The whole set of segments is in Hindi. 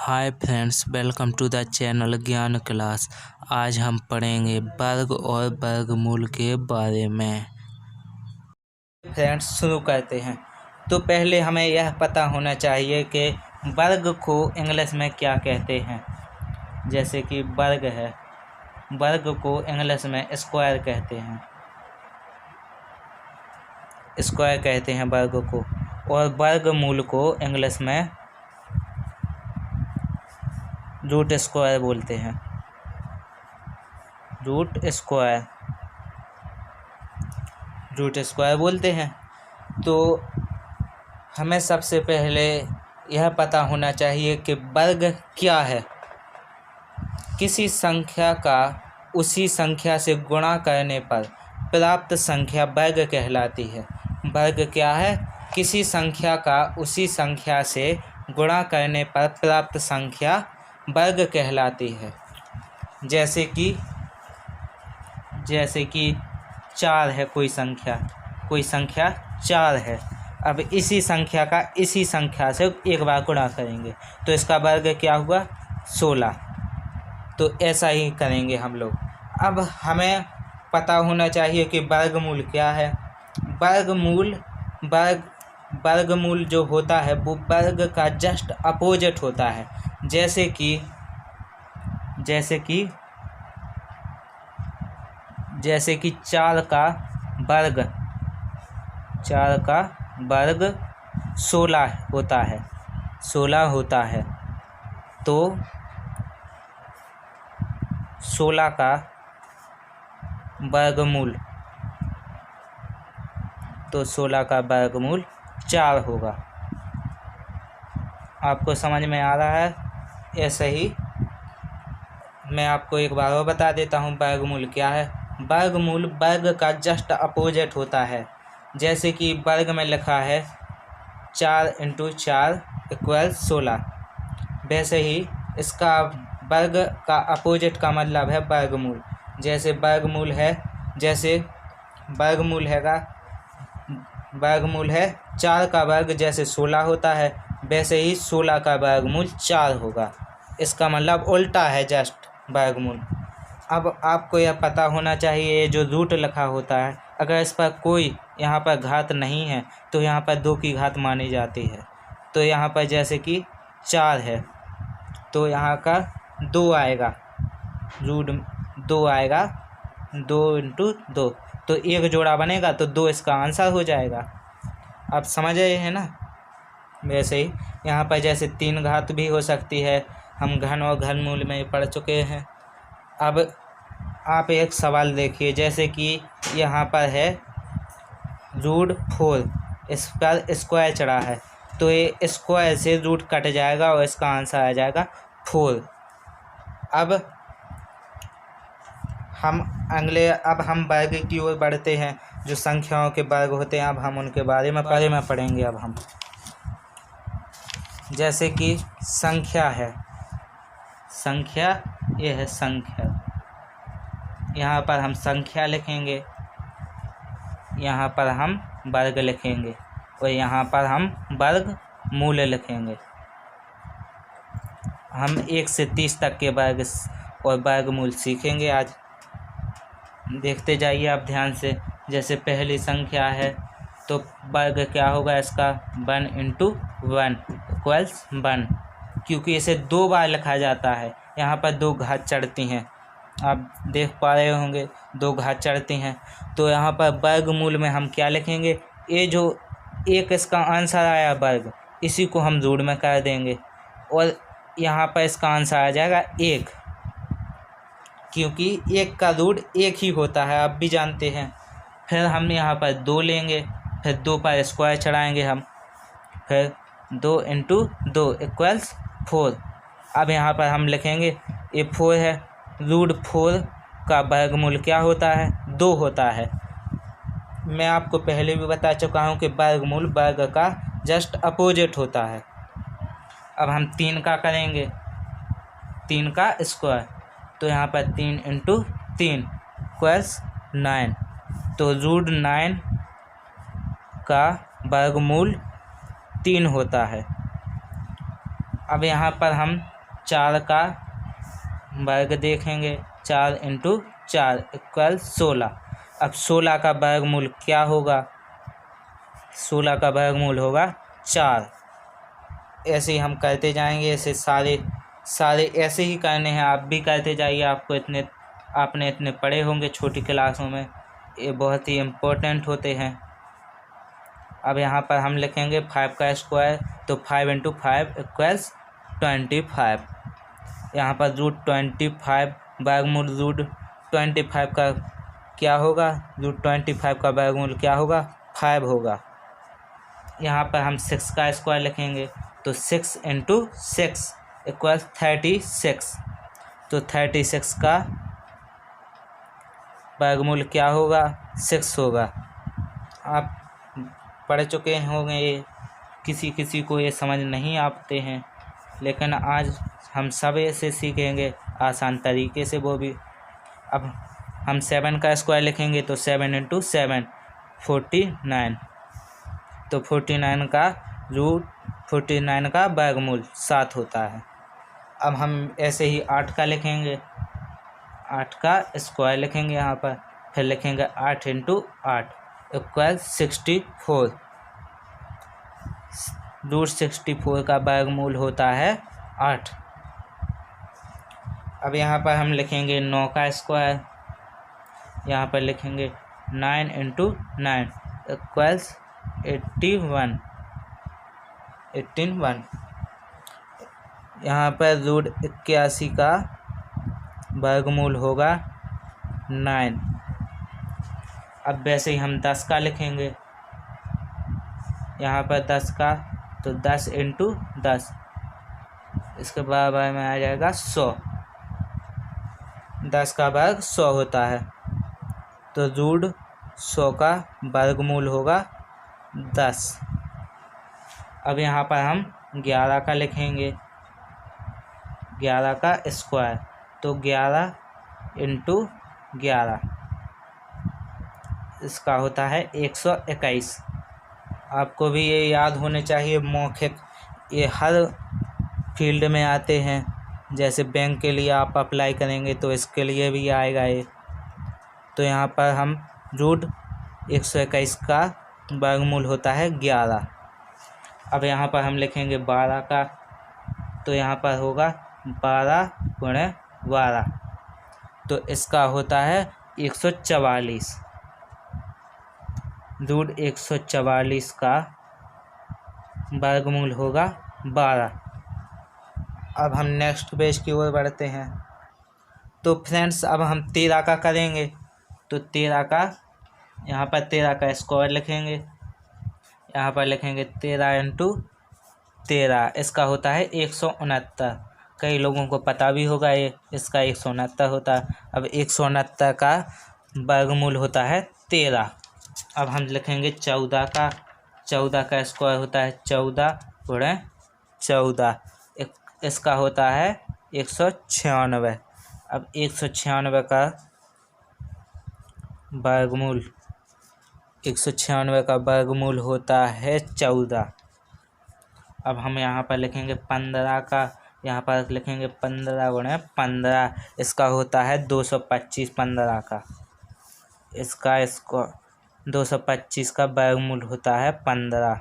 Hi friends, welcome to the channel Gyan class. आज हम पढ़ेंगे वर्ग और वर्गमूल के बारे में। फ्रेंड्स, शुरू करते हैं। तो पहले हमें यह पता होना चाहिए कि वर्ग को इंग्लिश में क्या कहते हैं। जैसे कि वर्ग है, वर्ग को इंग्लिश में स्क्वायर कहते हैं, स्क्वायर कहते हैं वर्ग को। और वर्गमूल को इंग्लिश में रूट स्क्वायर बोलते हैं, रूट स्क्वायर बोलते हैं। तो हमें सबसे पहले यह पता होना चाहिए कि वर्ग क्या है। किसी संख्या का उसी संख्या से गुणा करने पर प्राप्त संख्या वर्ग कहलाती है। वर्ग क्या है? किसी संख्या का उसी संख्या से गुणा करने पर प्राप्त संख्या वर्ग कहलाती है। जैसे कि 4 है, कोई संख्या 4 है। अब इसी संख्या का इसी संख्या से एक बार गुणा करेंगे तो इसका वर्ग क्या हुआ? 16। तो ऐसा ही करेंगे हम लोग। अब हमें पता होना चाहिए कि वर्गमूल क्या है। वर्गमूल जो होता है वो वर्ग का जस्ट अपोजिट होता है। जैसे कि 4 का वर्ग 16 होता है। तो 16 का वर्गमूल 4 होगा। आपको समझ में आ रहा है? ऐसे ही मैं आपको एक बार और बता देता हूँ वर्गमूल क्या है। वर्गमूल वर्ग का जस्ट अपोजिट होता है। जैसे कि वर्ग में लिखा है 4 × 4 = 16, वैसे ही इसका वर्ग का अपोजिट का मतलब है वर्गमूल। जैसे वर्गमूल है 4 का वर्ग जैसे 16 होता है, वैसे ही 16 का वर्गमूल 4 होगा। इसका मतलब उल्टा है जस्ट वर्गमूल। अब आपको यह पता होना चाहिए, ये जो रूट लिखा होता है, अगर इस पर कोई यहाँ पर घात नहीं है तो यहाँ पर 2 की घात मानी जाती है। तो यहाँ पर जैसे कि 4 है तो यहाँ का 2 आएगा, रूट 2 आएगा, 2 × 2 तो एक जोड़ा बनेगा, तो 2 इसका आंसर हो जाएगा। आप समझ रहे हैं ना? वैसे ही यहाँ पर जैसे 3 घात भी हो सकती है, हम घन और घनमूल में पढ़ चुके हैं। अब आप एक सवाल देखिए, जैसे कि यहाँ पर है √4, इस पर स्क्वायर चढ़ा है, तो ये स्क्वायर से रूट कट जाएगा और इसका आंसर आ जाएगा 4। अब हम वर्ग की ओर बढ़ते हैं। जो संख्याओं के वर्ग होते हैं, अब हम उनके बारे में पढ़ेंगे। अब हम जैसे कि संख्या है, ये है संख्या। यहाँ पर हम संख्या लिखेंगे, यहाँ पर हम वर्ग लिखेंगे और यहाँ पर हम वर्गमूल लिखेंगे। हम 1 से 30 तक के वर्ग और वर्गमूल सीखेंगे आज। देखते जाइए आप ध्यान से। जैसे पहली संख्या है तो वर्ग क्या होगा इसका? 1 × 1 = 1, क्योंकि इसे 2 बार लिखा जाता है। यहाँ पर 2 घात चढ़ती हैं, आप देख पा रहे होंगे 2 घात चढ़ती हैं। तो यहाँ पर वर्गमूल में हम क्या लिखेंगे? ये जो एक इसका आंसर आया वर्ग, इसी को हम रूट में कर देंगे और यहाँ पर इसका आंसर आ जाएगा 1, क्योंकि 1 का रूट 1 ही होता है, आप भी जानते हैं। फिर हम यहाँ पर 2 लेंगे, फिर 2 पर स्क्वायर चढ़ाएंगे हम, फिर 2 × 2 = 4। अब यहाँ पर हम लिखेंगे ये 4 है, √4 का वर्गमूल क्या होता है? 2 होता है। मैं आपको पहले भी बता चुका हूँ कि वर्गमूल वर्ग का जस्ट अपोजिट होता है। अब हम 3 का करेंगे, 3 का स्क्वायर, तो यहाँ पर 3 × 3 = 9, तो √9 का वर्गमूल 3 होता है। अब यहाँ पर हम 4 का वर्ग देखेंगे, 4 इंटू 4 इक्वल 16। अब 16 का वर्गमूल क्या होगा? 16 का वर्गमूल होगा 4। ऐसे ही हम करते जाएंगे, ऐसे सारे ऐसे ही करने हैं। आप भी करते जाइए, आपने इतने पढ़े होंगे छोटी क्लासों में, ये बहुत ही इम्पोर्टेंट होते हैं। अब यहाँ पर हम लिखेंगे 5 का स्क्वायर, तो 5 इंटू 5 इक्वल्स 25। यहाँ पर √25 वर्गमूल √25 का क्या होगा? √25 का वर्गमूल क्या होगा? 5 होगा। यहाँ पर हम 6 का स्क्वायर लिखेंगे, तो 6 इंटू 6 इक्वल्स 36। तो 36 का वर्गमूल क्या होगा? 6 होगा। आप पढ़ चुके होंगे ये, किसी को ये समझ नहीं आते हैं, लेकिन आज हम सब ऐसे सीखेंगे आसान तरीके से, वो भी। अब हम 7 का स्क्वायर लिखेंगे, तो 7 इंटू 7 49। तो 49 का वर्गमूल 7 होता है। अब हम ऐसे ही 8 का लिखेंगे, 8 का स्क्वायर लिखेंगे यहाँ पर, फिर लिखेंगे 8 इंटू 8 इक्वल 64। √64 का वर्गमूल होता है 8। अब यहाँ पर हम लिखेंगे 9 का स्क्वायर, यहाँ पर लिखेंगे 9 इंटू 9 इक्वल्स 81। यहाँ पर √81 का वर्गमूल होगा 9। अब वैसे ही हम 10 का लिखेंगे, यहाँ पर 10 का, तो 10 इंटू 10 इसके बराबर में आ जाएगा 100। 10 का वर्ग 100 होता है, तो √100 का वर्गमूल होगा 10। अब यहाँ पर हम 11 का लिखेंगे, 11 का स्क्वायर, तो 11 इंटू 11 इसका होता है 121। आपको भी ये याद होने चाहिए, मौखिक ये हर फील्ड में आते हैं। जैसे बैंक के लिए आप अप्लाई करेंगे तो इसके लिए भी आएगा ये। तो यहाँ पर हम √121 का वर्गमूल होता है 11। अब यहाँ पर हम लिखेंगे 12 का, तो यहाँ पर होगा 12 गुणे 12, तो इसका होता है 144। √144 का वर्गमूल होगा 12। अब हम नेक्स्ट पेज की ओर बढ़ते हैं। तो फ्रेंड्स अब हम 13 का करेंगे, तो 13 का, यहाँ पर 13 का स्क्वायर लिखेंगे, यहाँ पर लिखेंगे 13 इंटू 13 इसका होता है 169। कई लोगों को पता भी होगा ये, इसका 169 होता है। अब 169 का वर्गमूल होता है 13। अब हम लिखेंगे 14 का, 14 का स्क्वायर होता है 14 गुणे 14, इसका होता है 196। अब 196 का वर्गमूल, 196 का वर्गमूल होता है 14। अब हम यहाँ पर लिखेंगे 15 का, यहाँ पर लिखेंगे 15 गुणे 15, इसका होता है 225। 15 का इसको 225 का वर्गमूल होता है 15।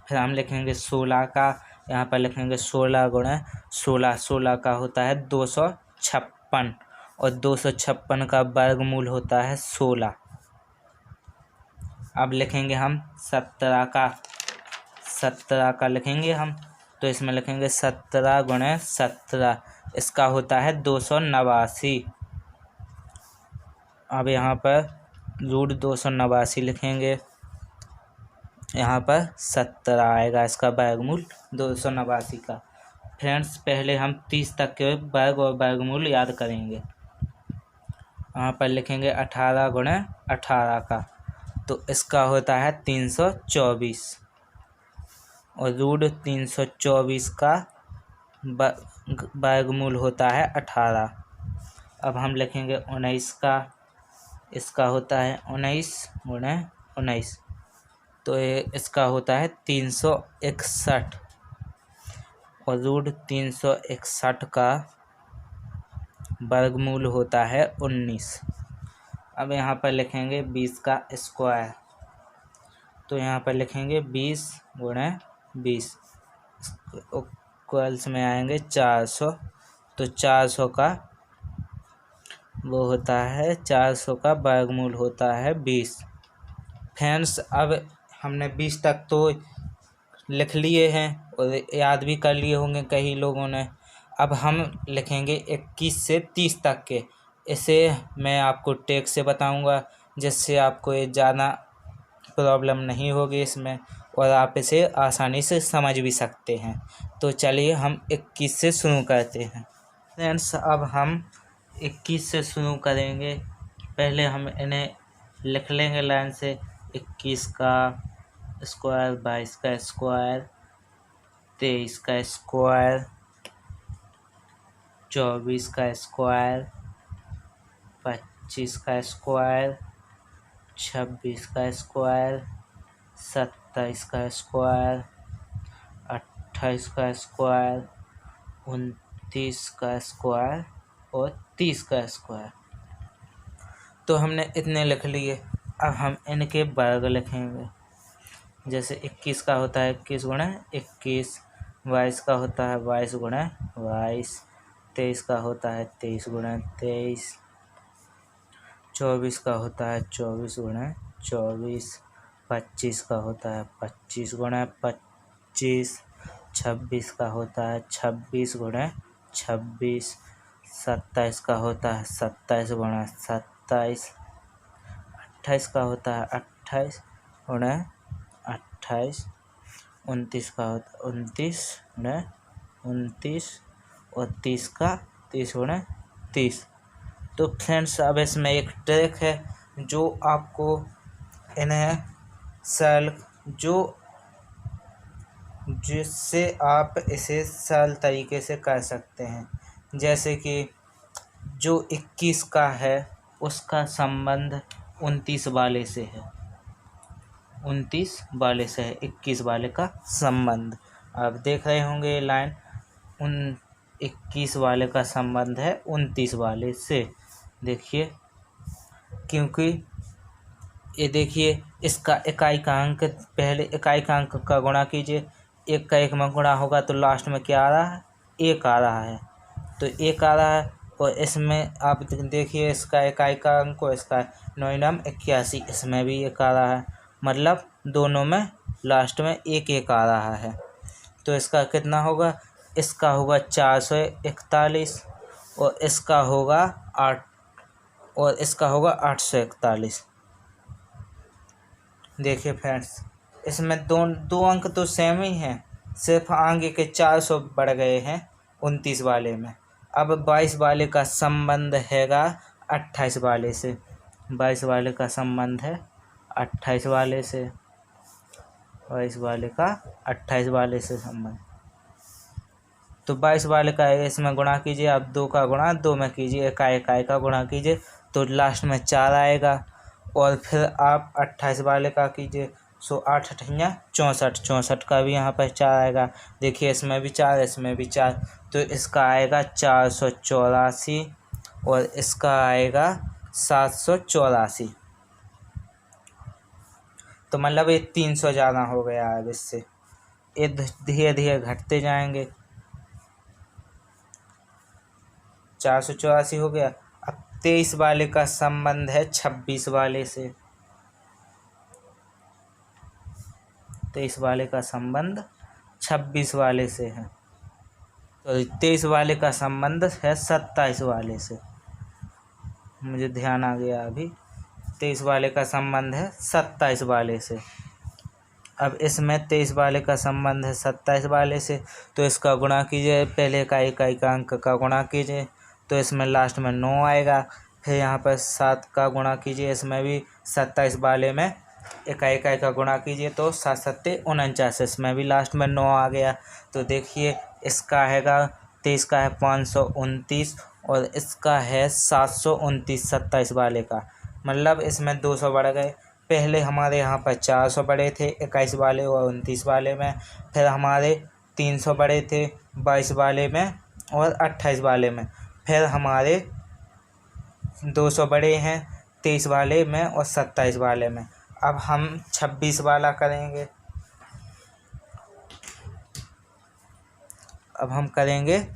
फिर हम लिखेंगे 16 का, यहाँ पर लिखेंगे 16 गुणे 16, 16 का होता है 256, और 256 का वर्गमूल होता है 16। अब लिखेंगे हम 17 का, 17 का लिखेंगे हम, तो इसमें लिखेंगे 17 गुणे 17, इसका होता है 289। अब यहाँ पर √289 लिखेंगे, यहाँ पर 17 आएगा इसका वर्गमूल 289 का। फ्रेंड्स पहले हम 30 तक के वर्ग और वर्गमूल याद करेंगे। यहाँ पर लिखेंगे 18 गुणे 18 का, तो इसका होता है 324, और √324 का वर्गमूल होता है 18। अब हम लिखेंगे 19 का, इसका होता है 19 गुणे 19, तो इसका होता है 361। और रूट 361 का वर्गमूल होता है 19। अब यहाँ पर लिखेंगे 20 का स्क्वायर, तो यहाँ पर लिखेंगे 20 गुणे 20 इक्वल्स में आएंगे 400। तो 400 का वो होता है 400 का वर्गमूल होता है 20। फ्रेंड्स अब हमने 20 तक तो लिख लिए हैं और याद भी कर लिए होंगे कई लोगों ने। अब हम लिखेंगे 21 से 30 तक के। इसे मैं आपको टेक्स्ट से बताऊंगा, जिससे आपको ये ज़्यादा प्रॉब्लम नहीं होगी इसमें, और आप इसे आसानी से समझ भी सकते हैं। तो चलिए हम 21 से शुरू करते हैं। फ्रेंड्स अब हम 21 से शुरू करेंगे। पहले हम इन्हें लिख लेंगे लाइन से। 21 का स्क्वायर, 22 का स्क्वायर, 23 का स्क्वायर, 24 का स्क्वायर, 25 का स्क्वायर, 26 का स्क्वायर, 27 का स्क्वायर, 28 का स्क्वायर, 29 का स्क्वायर और 30 का स्क्वायर। तो हमने इतने लिख लिए। अब हम इनके वर्ग लिखेंगे। जैसे 21 का होता है 21 गुणे 21, 22 का होता है 22 गुणे 22, 23 का होता है 23 गुणे 23, 24 का होता है 24 गुणे 24, 25 का होता है 25 गुणे 25, 26 का होता है 26 गुणे 26, 27 का होता है 27 गुणे 27, 28 का होता है 28 गुणे 28, 29 का होता है 29 गुणे 29 और 30 का 30 गुणे 30। तो फ्रेंड्स अब इसमें एक ट्रिक है जो आपको इन्हें जिससे आप इसे सरल तरीके से कर सकते हैं। जैसे कि जो 21 का है उसका संबंध 29 वाले से है, 29 वाले से है 21 वाले का संबंध। आप देख रहे होंगे ये लाइन, 21 वाले का संबंध है 29 वाले से। देखिए, क्योंकि ये देखिए इसका इकाई का अंक, पहले इकाई का अंक का गुणा कीजिए, एक का एक में गुणा होगा तो लास्ट में क्या आ रहा है, एक आ रहा है। तो एक आ रहा है और इसमें आप देखिए इसका इकाई का अंक और इसका 9 81, इसमें भी एक आ रहा है, मतलब दोनों में लास्ट में एक एक आ रहा है। तो इसका कितना होगा, इसका होगा 441 और इसका होगा 8 और इसका होगा 841। देखिए फ्रेंड्स, इसमें दो अंक तो सेम ही हैं, सिर्फ आगे के 400 बढ़ गए हैं 29 वाले में। अब 22 वाले का संबंध हैगा 28 वाले से। 22 वाले का संबंध है 28 वाले से, 22 वाले का 28 वाले से संबंध। तो 22 वाले का इसमें गुणा कीजिए, आप 2 का गुणा 2 में कीजिए, इकाई का गुणा कीजिए तो लास्ट में 4 आएगा। और फिर आप 28 वाले का कीजिए, 8 अठियाँ 64, 64 का भी यहाँ पर 4 आएगा। देखिए इसमें भी 4, इसमें भी 4, तो इसका आएगा 484 और इसका आएगा 784। तो मतलब ये 300 ज़्यादा हो गया अब इससे, ये धीरे धीरे घटते जाएंगे। 484 हो गया। अब 23 वाले का संबंध है 26 वाले से। 23 वाले का संबंध 26 वाले से है। तो 23 वाले का संबंध है 27 वाले से। मुझे ध्यान आ गया अभी, 23 वाले का संबंध है 27 वाले से। अब इसमें 23 वाले का संबंध है 27 वाले से, तो इसका गुणा कीजिए, पहले इकाई का अंक का गुणा कीजिए तो इसमें लास्ट में 9 आएगा। फिर यहाँ पर 7 का गुणा कीजिए, इसमें भी 27 वाले में इकाई का गुणा कीजिए तो 7 सत्ते 49, इसमें भी लास्ट में 9 आ गया। तो देखिए इसका हैगा 23 का है 529 और इसका है 729 27 वाले का, मतलब इसमें 200 बढ़ गए। पहले हमारे यहाँ पर 400 बढ़े थे 21 वाले और 29 वाले में, फिर हमारे 300 बड़े थे 22 वाले में और 28 वाले में। फिर हमारे 200 बड़े हैं 23 वाले में और 27 वाले में। अब हम 26 वाला करेंगे। अब हम करेंगे,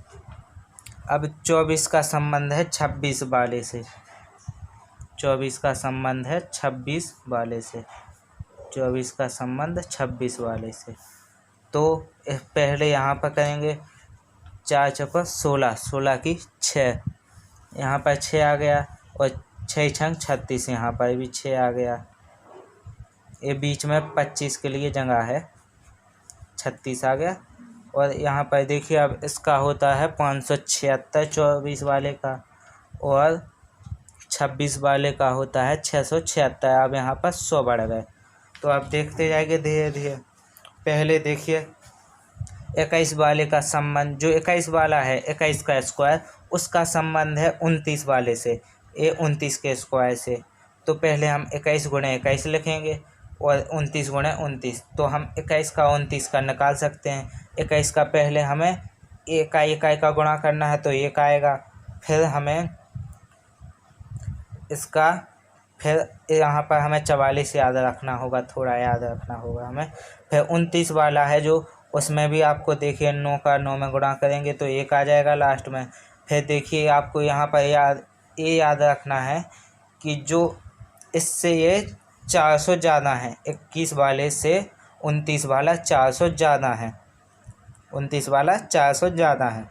अब 24 का संबंध है 26 वाले से। 24 का संबंध है 26 वाले से। 24 का संबंध 26 वाले से। तो पहले यहाँ पर करेंगे 4 चौका 16, 16 की 6, यहाँ पर 6 आ गया और 6 छंग 36, यहाँ पर भी 6 आ गया। ये बीच में 25 के लिए जगह है, 36 आ गया। और यहाँ पर देखिए अब इसका होता है 576 24 वाले का, और 26 वाले का होता है 676। अब यहाँ पर 100 बढ़ गए। तो आप देखते जाएंगे धीरे धीरे। पहले देखिए 21 वाले का संबंध, जो 21 वाला है 21 का स्क्वायर, उसका संबंध है 29 वाले से, ये 29 के स्क्वायर से। तो पहले हम 21 गुणे 21 लिखेंगे और 29 गुणे 29। तो हम 21 का 29 का निकाल सकते हैं। 21 का पहले हमें इकाई का गुणा करना है तो 1 आएगा। फिर हमें इसका, फिर यहाँ पर हमें 44 याद रखना होगा, थोड़ा याद रखना होगा हमें। फिर 29 वाला है जो, उसमें भी आपको देखिए 9 का 9 में गुणा करेंगे तो 1 आ जाएगा लास्ट में। फिर देखिए आपको यहाँ पर ये याद रखना है कि जो इससे ये 400 ज़्यादा है, 21 वाले से 29 वाला 400 ज़्यादा है, 29 वाला 400 ज़्यादा है।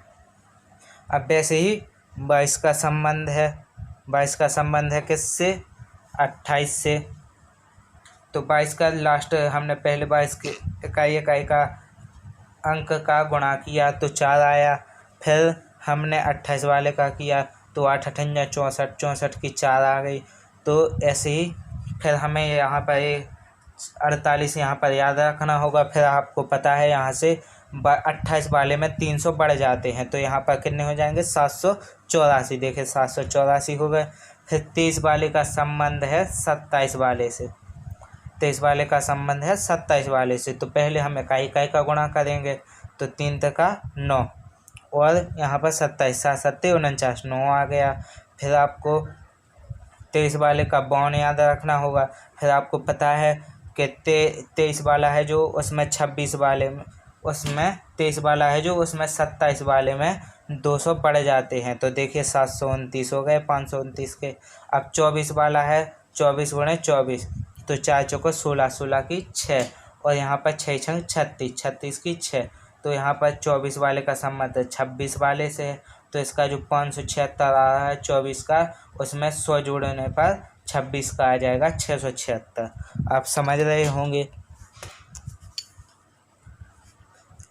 अब वैसे ही 22 का संबंध है, 22 का संबंध है किससे, 28 से। तो 22 का लास्ट हमने पहले 22 के इकाई का अंक का गुणा किया तो 4 आया। फिर हमने 28 वाले का किया तो 8 8 64, 64 की 4 आ गई। तो ऐसे ही फिर हमें यहाँ पर 48 यहाँ पर याद रखना होगा। फिर आपको पता है यहाँ से 28 वाले में 300 बढ़ जाते हैं तो यहाँ पर कितने हो जाएंगे, 784। देखिए 784 हो गए। फिर 23 वाले का संबंध है 27 वाले से, 23 वाले का संबंध है 27 वाले से। तो पहले हम इकाई का गुणा करेंगे तो 3 का 9 और यहाँ पर 27, 7 7 49, 9 आ गया। फिर आपको 23 वाले का बॉन्ड याद रखना होगा। फिर आपको पता है कि 23 वाला है जो, उसमें 26 वाले में, उसमें 23 वाला है जो, उसमें 27 वाले में 200 बढ़ जाते हैं। तो देखिए 729 हो गए 529 के। अब 24 वाला है, 24 गुणे 24 तो 4 चौको 16, 16 की 6 और यहाँ पर 6 छंग 36, 36 की 6। तो यहाँ पर 24 वाले का संबंध 26 वाले से है। तो इसका जो 576 आ रहा है 24 का, उसमें 100 जोड़ने पर 26 का आ जाएगा 676। आप समझ रहे होंगे।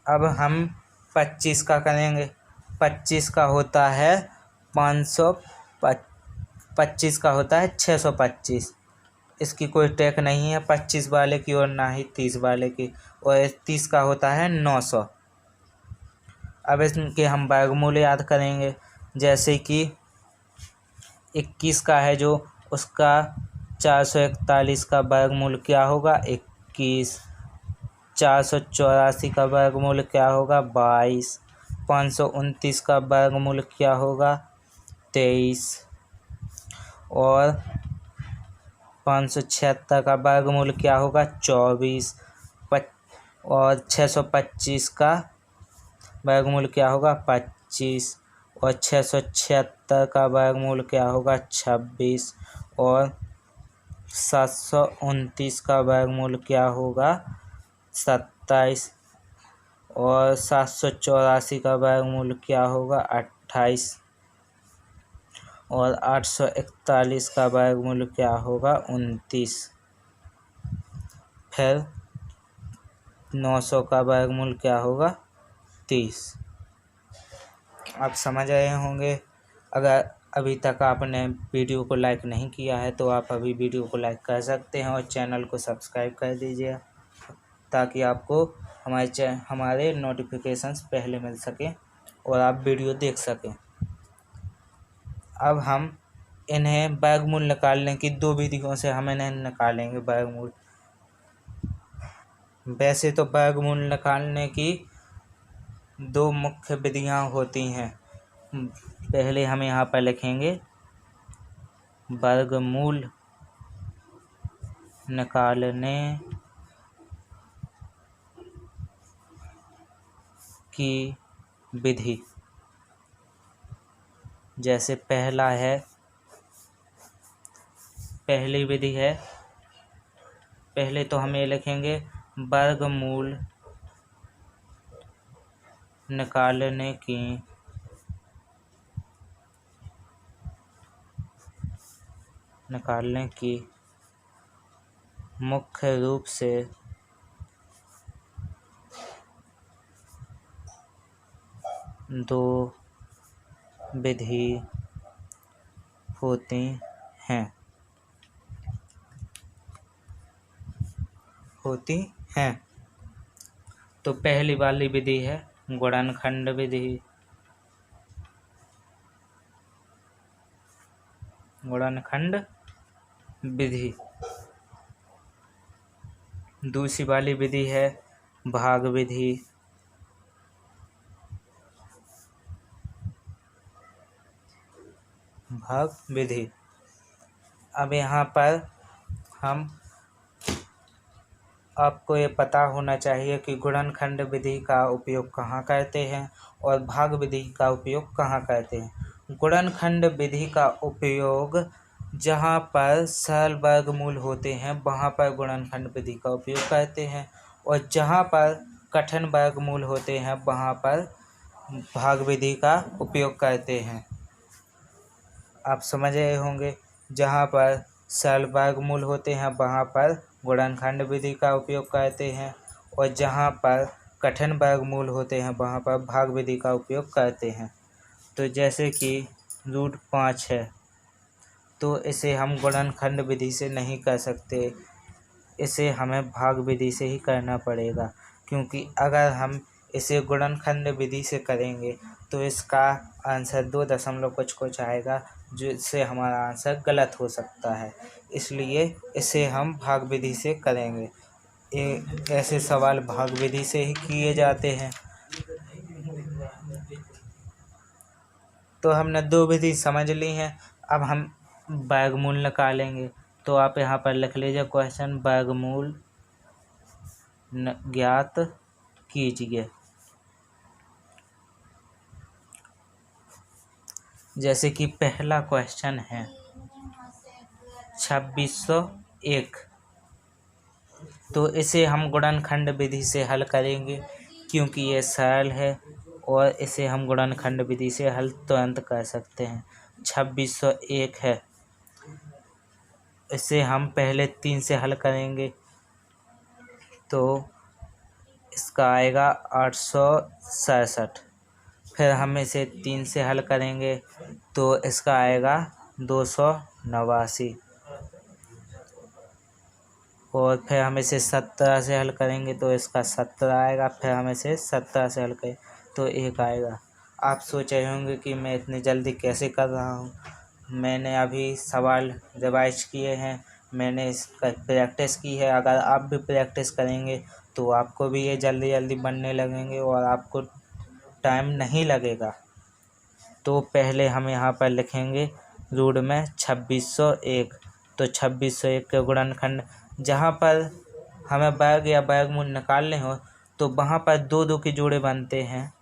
अब हम 25 का करेंगे। 25 का होता है 25 का होता है 625। इसकी कोई टैग नहीं है 25 वाले की और ना ही 30 वाले की। और 30 का होता है 900। अब इसके हम वर्गमूल याद करेंगे। जैसे कि 21 का है जो, उसका 441 का वर्गमूल क्या होगा, 21। 484 का वर्गमूल क्या होगा, 22। 529 का वर्गमूल क्या होगा, 23। और 576 का वर्गमूल क्या होगा, 24। और 625 का वर्गमूल क्या होगा, 25। और 676 का वर्गमूल क्या होगा, 26। और 729 का वर्गमूल क्या होगा, 27। और 784 का वर्गमूल क्या होगा, 28। और 841 का वर्गमूल क्या होगा, 29। फिर 900 का वर्गमूल क्या होगा, 30। आप समझ रहे होंगे। अगर अभी तक आपने वीडियो को लाइक नहीं किया है तो आप अभी वीडियो को लाइक कर सकते हैं और चैनल को सब्सक्राइब कर दीजिए ताकि आपको हमारे नोटिफिकेशंस पहले मिल सकें और आप वीडियो देख सकें। अब हम इन्हें वर्गमूल निकालने की 2 विधियों से हम इन्हें निकालेंगे वर्गमूल। वैसे तो वर्गमूल निकालने की दो मुख्य विधियां होती हैं। पहले हम यहाँ पर लिखेंगे वर्गमूल निकालने की विधि। जैसे पहली विधि है, पहले तो हम ये लिखेंगे वर्गमूल निकालने की मुख्य रूप से दो विधि होती हैं। तो पहली वाली विधि है गुणनखंड विधि। दूसरी वाली विधि है भाग विधि। अब यहाँ पर आपको ये पता होना चाहिए कि गुणनखंड विधि का उपयोग कहाँ करते हैं और भाग विधि का उपयोग कहाँ करते हैं। गुणनखंड विधि का उपयोग जहाँ पर सरल वर्गमूल होते हैं वहाँ पर गुणनखंड विधि का उपयोग करते हैं, और जहाँ पर कठिन वर्गमूल होते हैं वहाँ पर भाग विधि का उपयोग करते हैं। आप समझ रहे होंगे, जहाँ पर सरल वर्गमूल होते हैं वहाँ पर गुणनखंड विधि का उपयोग करते हैं, और जहाँ पर कठिन वर्गमूल होते हैं वहाँ पर भाग विधि का उपयोग करते हैं। तो जैसे कि √5 है, तो इसे हम गुणनखंड विधि से नहीं कर सकते, इसे हमें भाग विधि से ही करना पड़ेगा, क्योंकि अगर हम इसे गुणनखंड विधि से करेंगे तो इसका आंसर 2 दशमलव कुछ आएगा, जिससे हमारा आंसर गलत हो सकता है। इसलिए इसे हम भाग विधि से करेंगे। ऐसे सवाल भाग विधि से ही किए जाते हैं। तो हमने 2 विधि समझ ली हैं। अब हम वर्गमूल निकालेंगे। तो आप यहाँ पर लिख लीजिए क्वेश्चन, वर्गमूल ज्ञात कीजिए। जैसे कि पहला क्वेश्चन है 2601, तो इसे हम गुणनखंड विधि से हल करेंगे क्योंकि ये सरल है और इसे हम गुणनखंड विधि से हल तुरंत कर सकते हैं। 2601 है, इसे हम पहले 3 से हल करेंगे तो इसका आएगा 867। फिर हम इसे 3 से हल करेंगे तो इसका आएगा 289, और फिर हम इसे 17 से हल करेंगे तो इसका 17 आएगा। फिर हम इसे 17 से हल करें तो 1 आएगा। आप सोच रहे होंगे कि मैं इतनी जल्दी कैसे कर रहा हूँ। मैंने अभी सवाल रिवाइज किए हैं, मैंने इसका प्रैक्टिस की है। अगर आप भी प्रैक्टिस करेंगे तो आपको भी ये जल्दी जल्दी बनने लगेंगे और आपको टाइम नहीं लगेगा। तो पहले हम यहाँ पर लिखेंगे रूट में 2601। तो 2601 के गुणनखंड, जहाँ पर हमें वर्ग या वर्गमूल निकालने हो तो वहाँ पर 2 के जोड़े बनते हैं,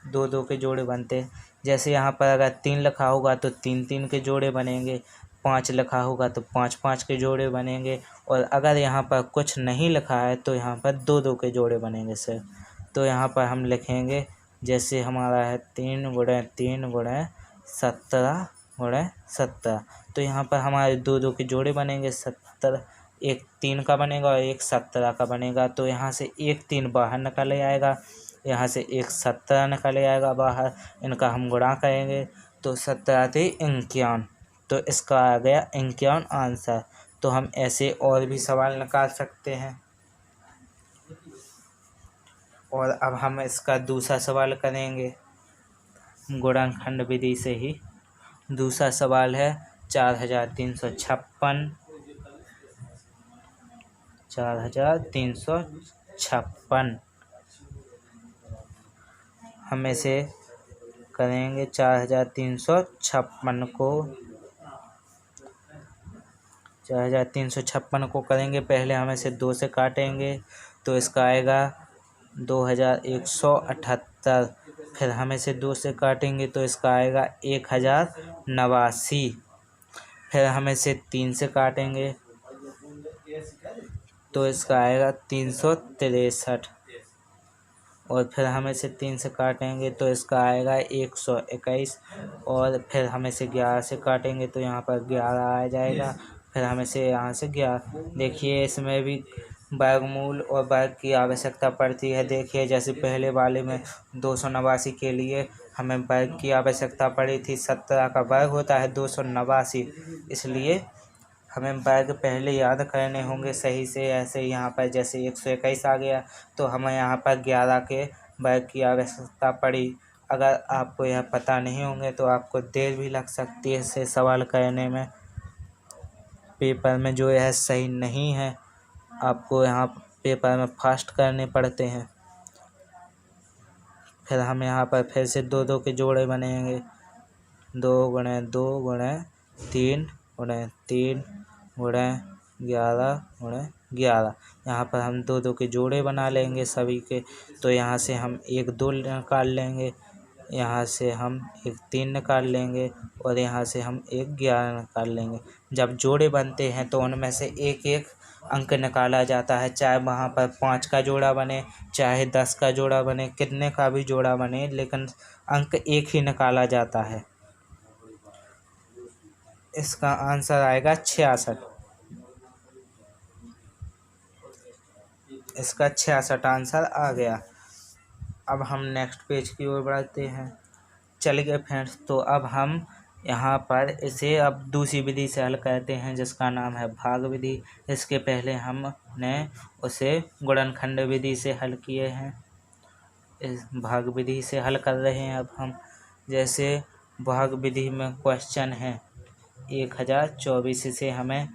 2 के जोड़े बनते हैं। जैसे यहाँ पर अगर 3 लिखा होगा तो 3 के जोड़े बनेंगे, 5 लिखा होगा तो 5 के जोड़े बनेंगे, और अगर यहाँ पर कुछ नहीं लिखा है तो यहाँ पर 2 के जोड़े बनेंगे सर। तो यहाँ पर हम लिखेंगे, जैसे हमारा है 3 × 3 × 17 × 17, तो यहाँ पर हमारे 2 के जोड़े बनेंगे। 17, एक 3 का बनेगा और एक 17 का बनेगा। तो यहाँ से एक 3 बाहर निकल आएगा, यहाँ से एक 17 निकल आएगा बाहर। इनका हम गुणा करेंगे तो 17 × 51, तो इसका आ गया 51 आंसर। तो हम ऐसे और भी सवाल निकाल सकते हैं। और अब हम इसका दूसरा सवाल करेंगे गुणनखंड विधि से ही। दूसरा सवाल है 4356। 4356 हम इसे करेंगे 4356 को 4356 को करेंगे। पहले हम इसे 2 से काटेंगे तो इसका आएगा 2178। फिर हम इसे 2 से काटेंगे तो इसका आएगा 1089। फिर हम इसे 3 से काटेंगे तो इसका आएगा 363। और फिर हम इसे 3 से काटेंगे तो इसका आएगा 121। और फिर हम इसे 11 से काटेंगे तो यहाँ पर 11 आ जाएगा। फिर हम इसे यहाँ से 11, देखिए इसमें भी वर्गमूल और वर्ग की आवश्यकता पड़ती है। देखिए जैसे पहले वाले में 289 के लिए हमें वर्ग की आवश्यकता पड़ी थी। 17 का वर्ग होता है 289, इसलिए हमें वर्ग पहले याद करने होंगे सही से। ऐसे यहाँ पर जैसे 121 आ गया तो हमें यहाँ पर 11 के वर्ग की आवश्यकता पड़ी। अगर आपको यह पता नहीं होंगे तो आपको देर भी लग सकती है इसे सवाल करने में। पेपर में जो यह सही नहीं है, आपको यहाँ पेपर में फास्ट करने पड़ते हैं। फिर हम यहाँ पर फिर से 2 के जोड़े बनेंगे। 2 गुणे 2 गुणे 3 गुणे 3 गुणे 11 गुणे 11। यहाँ पर हम 2 के जोड़े बना लेंगे सभी के। तो यहाँ से हम 1 2 निकाल लेंगे, यहाँ से हम 1 3 निकाल लेंगे और यहाँ से हम 1 11 निकाल लेंगे। जब जोड़े बनते हैं तो उनमें से एक एक अंक निकाला जाता है, चाहे वहाँ पर 5 का जोड़ा बने, चाहे 10 का जोड़ा बने, कितने का भी जोड़ा बने, लेकिन अंक एक ही निकाला जाता है। इसका आंसर आएगा 66। इसका 66 आंसर आ गया। अब हम नेक्स्ट पेज की ओर बढ़ते हैं। चलिए फ्रेंड्स, तो अब हम यहाँ पर इसे अब दूसरी विधि से हल करते हैं जिसका नाम है भाग विधि। इसके पहले हमने उसे गुणनखंड विधि से हल किए हैं। इस भाग विधि से हल कर रहे हैं अब हम। जैसे भाग विधि में क्वेश्चन है 1024, से हमें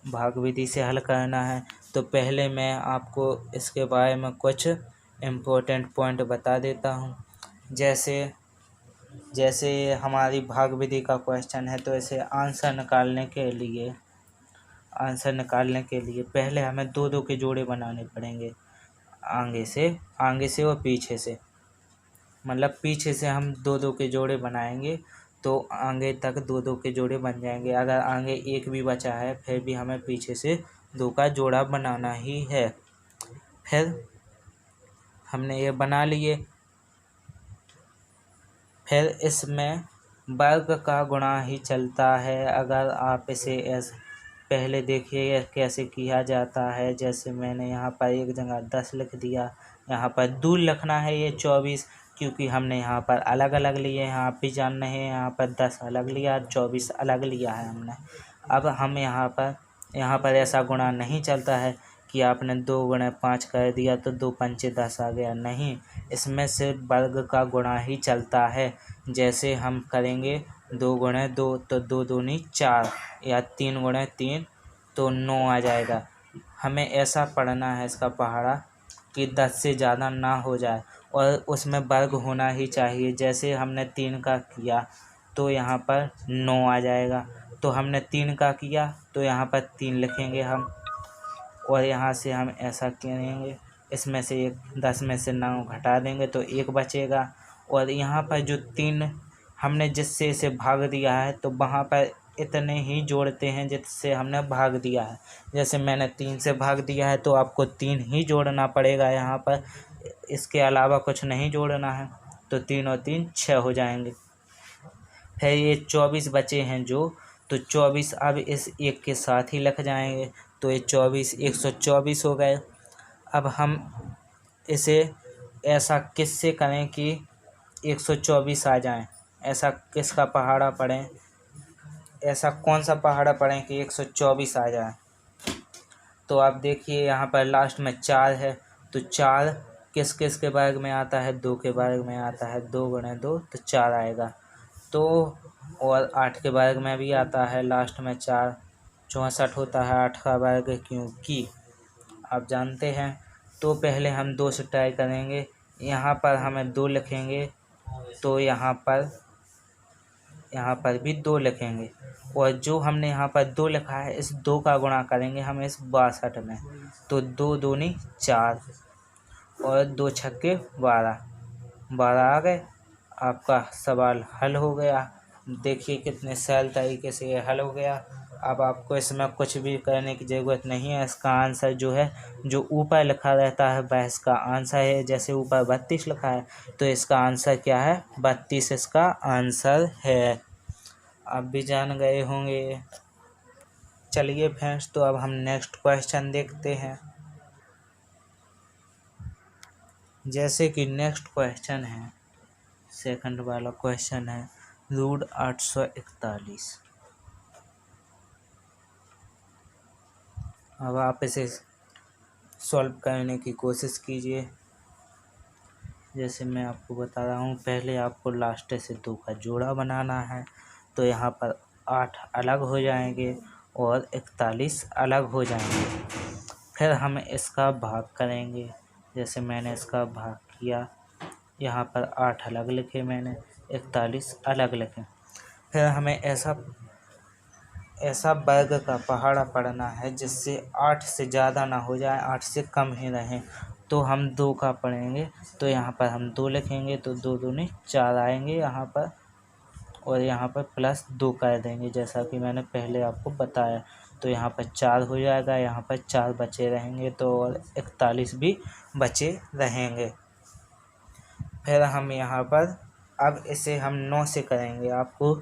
भाग विधि से हल करना है। तो पहले मैं आपको इसके बारे में कुछ इम्पोर्टेंट पॉइंट बता देता हूँ। जैसे हमारी भाग विधि का क्वेश्चन है, तो इसे आंसर निकालने के लिए पहले हमें 2 के जोड़े बनाने पड़ेंगे, आगे से और पीछे से। मतलब पीछे से हम 2 के जोड़े बनाएंगे तो आगे तक 2 के जोड़े बन जाएंगे। अगर आगे एक भी बचा है फिर भी हमें पीछे से 2 का जोड़ा बनाना ही है। फिर हमने ये बना लिए। फिर इसमें वर्ग का गुणा ही चलता है। अगर आप इसे पहले देखिए यह कैसे किया जाता है। जैसे मैंने यहाँ पर एक जगह 10 लिख दिया, यहाँ पर दूर लिखना है ये 24, क्योंकि हमने यहाँ पर अलग अलग लिए हैं। आप भी जान रहे हैं, यहाँ पर 10 अलग लिया, 24 अलग लिया है हमने। अब हम यहाँ पर ऐसा गुणा नहीं चलता है कि आपने 2 गुणे 5 कर दिया तो 2 पंचे 10 आ गया, नहीं। इसमें सिर्फ वर्ग का गुणा ही चलता है। जैसे हम करेंगे 2 गुणे 2 तो 2 दूनी 4, या 3 गुणे 3 तो 9 आ जाएगा। हमें ऐसा पढ़ना है इसका पहाड़ा कि 10 से ज़्यादा ना हो जाए और उसमें वर्ग होना ही चाहिए। जैसे हमने 3 का किया तो यहाँ पर 9 आ जाएगा, तो हमने 3 का किया तो यहाँ पर 3 लिखेंगे हम, और यहाँ से हम ऐसा करेंगे। इसमें से 10 में से 9 घटा देंगे तो 1 बचेगा। और यहाँ पर जो 3 हमने जिससे इसे भाग दिया है तो वहाँ पर इतने ही जोड़ते हैं जिससे हमने भाग दिया है। जैसे मैंने 3 से भाग दिया है तो आपको 3 ही जोड़ना पड़ेगा यहाँ पर, इसके अलावा कुछ नहीं जोड़ना है। तो 3 और 3 6 हो जाएंगे। फिर ये 24 बचे हैं तो 24 अब इस 1 के साथ ही लिख जाएंगे, तो ये 24 124 हो गए। अब हम इसे ऐसा किससे करें कि 124 आ जाए। ऐसा किसका पहाड़ा पढ़ें, ऐसा कौन सा पहाड़ा पढ़ें कि 124 आ जाए। तो आप देखिए यहाँ पर लास्ट में 4 है, तो 4 किस किस के वर्ग में आता है, 2 के वर्ग में आता है। 2 गुणे 2 तो 4 आएगा। तो और 8 के वर्ग में भी आता है, लास्ट में 4, 64 होता है 8 का वर्ग, क्योंकि आप जानते हैं। तो पहले हम 2 से ट्राई करेंगे यहाँ पर हमें 2 लिखेंगे तो यहाँ पर भी 2 लिखेंगे, और जो हमने यहाँ पर 2 लिखा है इस 2 का गुणा करेंगे हम इस 62 में, तो 2 दूनी 4 और 2 छक्के 12 आ गए। आपका सवाल हल हो गया। देखिए कितने सरल तरीके से ये हल हो गया। अब आपको इसमें कुछ भी करने की ज़रूरत नहीं है। इसका आंसर जो है, जो ऊपर लिखा रहता है वह इसका आंसर है। जैसे ऊपर 32 लिखा है तो इसका आंसर क्या है, 32 इसका आंसर है। आप भी जान गए होंगे। चलिए फ्रेंड्स, तो अब हम नेक्स्ट क्वेश्चन देखते हैं। जैसे कि नेक्स्ट क्वेश्चन है, सेकंड वाला क्वेश्चन है रूट 841। अब आप इसे सॉल्व करने की कोशिश कीजिए। जैसे मैं आपको बता रहा हूँ, पहले आपको लास्ट से 2 का जोड़ा बनाना है, तो यहाँ पर 8 अलग हो जाएंगे और 41 अलग हो जाएंगे। फिर हम इसका भाग करेंगे। जैसे मैंने इसका भाग किया, यहाँ पर 8 अलग लिखे मैंने, 41 अलग लिखे। फिर हमें ऐसा वर्ग का पहाड़ा पढ़ना है जिससे 8 से ज़्यादा ना हो जाए, 8 से कम ही रहें। तो हम 2 का पढ़ेंगे, तो यहाँ पर हम 2 लिखेंगे तो 2 दूनी 4 आएंगे यहाँ पर, और यहाँ पर प्लस 2 कर देंगे जैसा कि मैंने पहले आपको बताया। तो यहाँ पर 4 हो जाएगा, यहाँ पर 4 बचे रहेंगे, तो और 41 भी बचे रहेंगे। फिर हम यहाँ पर अब इसे हम 9 से करेंगे। आपको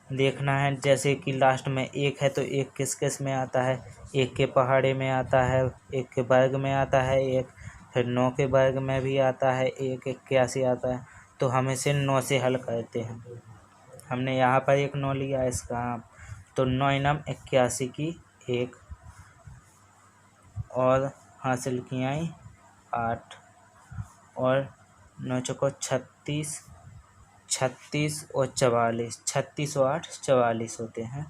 देखना है, जैसे कि लास्ट में 1 है तो 1 किस किस में आता है, 1 के पहाड़े में आता है, 1 के वर्ग में आता है 1, फिर 9 के वर्ग में भी आता है 1, 81 आता है। तो हम इसे 9 से हल करते हैं। हमने यहाँ पर एक 9 लिया इसका, तो 9 नम 81 की 1 और हासिल किया 8 और 9 चौको 36 और 44, 36 और 8 44 होते हैं।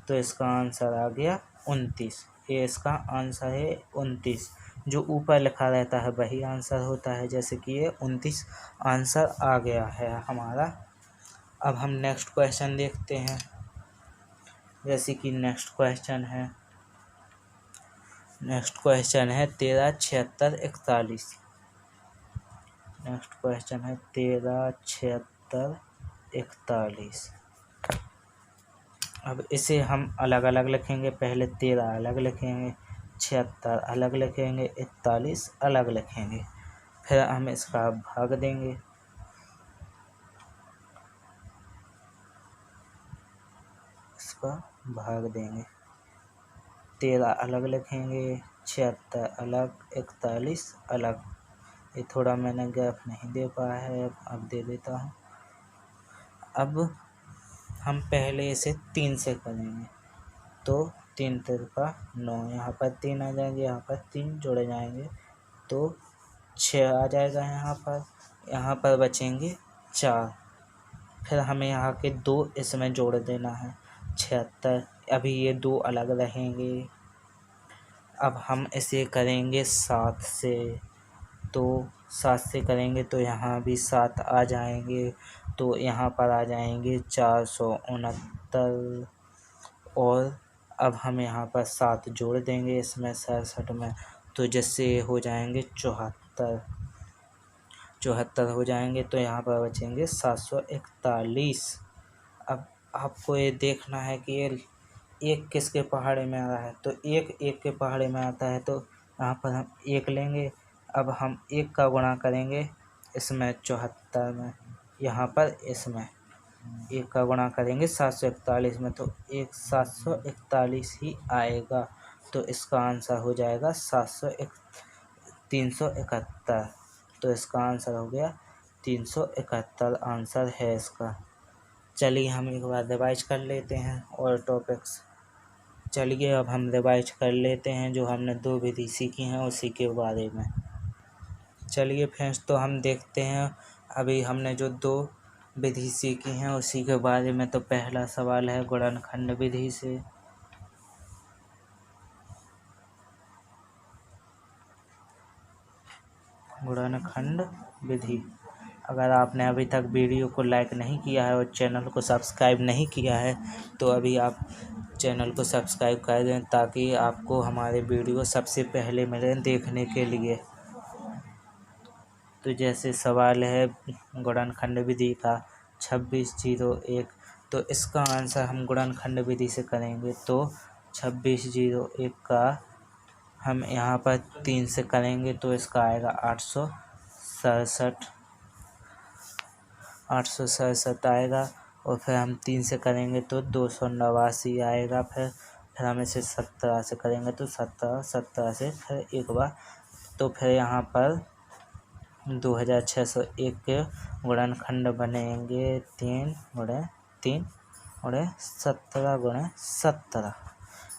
तो इसका आंसर आ गया 29। ये इसका आंसर है 29। जो ऊपर लिखा रहता है वही आंसर होता है। जैसे कि ये 29 आंसर आ गया है हमारा। अब हम नेक्स्ट क्वेश्चन देखते हैं। जैसे कि नेक्स्ट क्वेश्चन है 13 76 41। नेक्स्ट क्वेश्चन है 13 76 41। अब इसे हम अलग अलग लिखेंगे। पहले 13 अलग लिखेंगे, 76 अलग लिखेंगे, 41 अलग लिखेंगे। फिर हम इसका भाग देंगे। इसका भाग देंगे, 13 अलग लिखेंगे, 76 अलग, 41 अलग। ये थोड़ा मैंने गैप नहीं दे पाया है, अब दे देता हूँ। अब हम पहले इसे 3 से करेंगे, तो 3 तिरका 9, यहाँ पर 3 आ जाएंगे, यहाँ पर 3 जोड़े जाएंगे तो 6 आ जाएगा। यहाँ पर बचेंगे 4। फिर हमें यहाँ के 2 इसमें जोड़ देना है, 76। अभी ये 2 अलग रहेंगे। अब हम इसे करेंगे 7 से, तो 7 से करेंगे तो यहाँ भी 7 आ जाएंगे, तो यहाँ पर आ जाएंगे 469। और अब हम यहाँ पर 7 जोड़ देंगे इसमें 67 में, तो जिससे हो जाएंगे 74 हो जाएंगे। तो यहाँ पर बचेंगे 741। अब आपको ये देखना है कि ये 1 किसके पहाड़े में आ रहा है, तो 1 के पहाड़े में आता है, तो यहाँ पर हम 1 लेंगे। अब हम 1 का गुणा करेंगे इसमें 74 में, यहाँ पर इसमें 1 का गुणा करेंगे 741 में, तो 741 ही आएगा। तो इसका आंसर हो जाएगा 371। तो इसका आंसर हो गया 371 आंसर है इसका। चलिए हम एक बार रिवाइज कर लेते हैं और टॉपिक्स। चलिए अब हम रिवाइज कर लेते हैं जो हमने 2 विधि सीखी हैं उसी के बारे में। चलिए फ्रेंड्स, तो हम देखते हैं अभी हमने जो 2 विधि सीखी हैं उसी के बारे में। तो पहला सवाल है गुणनखंड विधि से। गुणनखंड विधि। अगर आपने अभी तक वीडियो को लाइक नहीं किया है और चैनल को सब्सक्राइब नहीं किया है तो अभी आप चैनल को सब्सक्राइब कर दें ताकि आपको हमारे वीडियो सबसे पहले मिलें देखने के लिए। तो जैसे सवाल है गुणनखंड विधि का 2601, तो इसका आंसर हम गुणनखंड विधि से करेंगे। तो 2601 का हम यहाँ पर 3 से करेंगे तो इसका आएगा 867 आएगा। और फिर हम 3 से करेंगे तो 289 आएगा। फिर हम इसे 17 से करेंगे तो 17 से फिर एक बार, तो फिर यहाँ पर 2601 के गुणनखंड बनेंगे 3 × 3 × 17 × 17।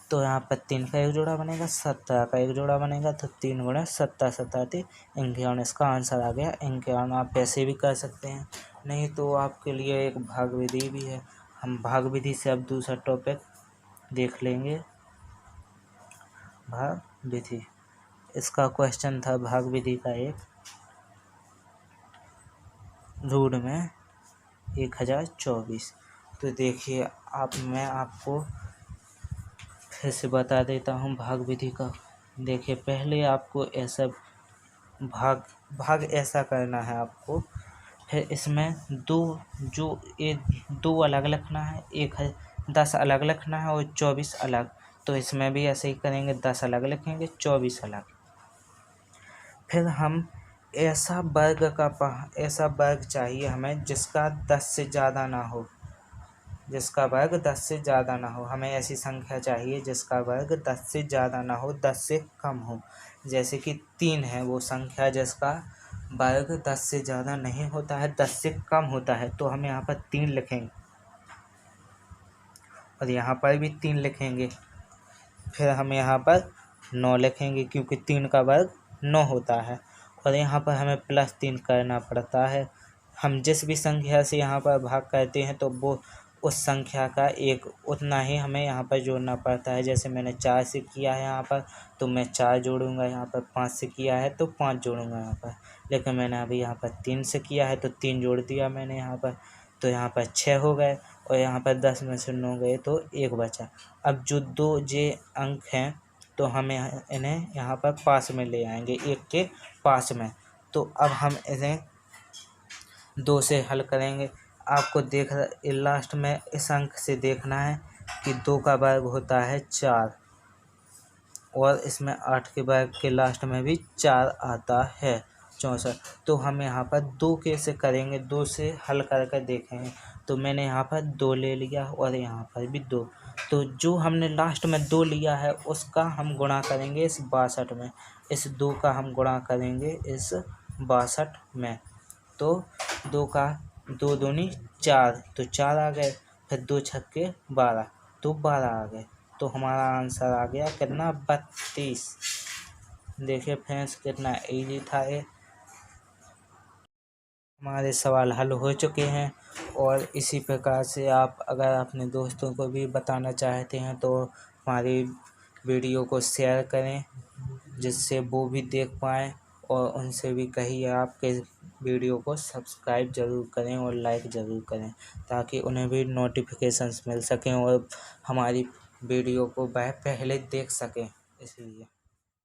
तो यहाँ पर 3 का एक जोड़ा बनेगा, 17 का एक जोड़ा बनेगा, तो 3 × 17 17 51। इसका आंसर आ गया 51। आप ऐसे भी कर सकते हैं, नहीं तो आपके लिए एक भाग विधि भी है। हम भाग विधि से अब दूसरा टॉपिक देख लेंगे। भाग विधि, इसका क्वेश्चन था भाग विधि का एक रूढ़ में 1024। तो देखिए मैं आपको फिर से बता देता हूँ भाग विधि का। देखिए पहले आपको ऐसा भाग ऐसा करना है आपको, फिर इसमें दो अलग लिखना है, 10 अलग लिखना है और 24 अलग। तो इसमें भी ऐसे ही करेंगे, 10 अलग लिखेंगे, 24 अलग। फिर हम ऐसा वर्ग चाहिए हमें जिसका 10 से ज़्यादा ना हो, जिसका वर्ग 10 से ज़्यादा ना हो। हमें ऐसी संख्या चाहिए जिसका वर्ग 10 से ज़्यादा ना हो, 10 से कम हो। जैसे कि 3 है वो संख्या जिसका वर्ग 10 से ज़्यादा नहीं होता है, 10 से कम होता है। तो हम यहाँ पर 3 लिखेंगे और यहाँ पर भी 3 लिखेंगे। फिर हम यहाँ पर 9 लिखेंगे क्योंकि 3 का वर्ग 9 होता है। और यहाँ पर हमें +3 करना पड़ता है। हम जिस भी संख्या से यहाँ पर भाग करते हैं तो वो उस संख्या का एक उतना ही हमें यहाँ पर जोड़ना पड़ता है। जैसे मैंने 4 से किया है यहाँ पर, तो मैं 4 जोड़ूंगा। यहाँ पर 5 से किया है तो 5 जोड़ूंगा यहाँ पर। लेकिन मैंने अभी यहाँ पर 3 से किया है तो 3 जोड़ दिया मैंने यहाँ पर, तो यहाँ पर 6 हो गए। और यहाँ पर 10 में से 9 गए तो 1 बचा। अब जो 2 जे अंक हैं तो हमें इन्हें यहाँ पर पास में ले आएंगे, 1 के पास में। तो अब हम इन्हें 2 से हल करेंगे। आपको लास्ट में इस अंक से देखना है कि 2 का वर्ग होता है 4 और इसमें 8 के वर्ग के लास्ट में भी 4 आता है, 64। तो हम यहाँ पर 2 कैसे करेंगे, 2 से हल करके देखेंगे। तो मैंने यहाँ पर 2 ले लिया और यहाँ पर भी 2। तो जो हमने लास्ट में 2 लिया है उसका हम गुणा करेंगे इस 62 में, इस 2 का हम गुणा करेंगे इस 62 में। तो 2 का 2 दूनी 4, तो 4 आ गए। फिर 2 छक्के 12, तो 12 आ गए। तो हमारा आंसर आ गया कितना, 32। देखिए फ्रेंड्स कितना इजी था ये। हमारे सवाल हल हो चुके हैं। और इसी प्रकार से आप अगर अपने दोस्तों को भी बताना चाहते हैं तो हमारी वीडियो को शेयर करें जिससे वो भी देख पाएँ। और उनसे भी कहिए आपके वीडियो को सब्सक्राइब ज़रूर करें और लाइक ज़रूर करें ताकि उन्हें भी नोटिफिकेशंस मिल सकें और हमारी वीडियो को वह पहले देख सकें, इसलिए।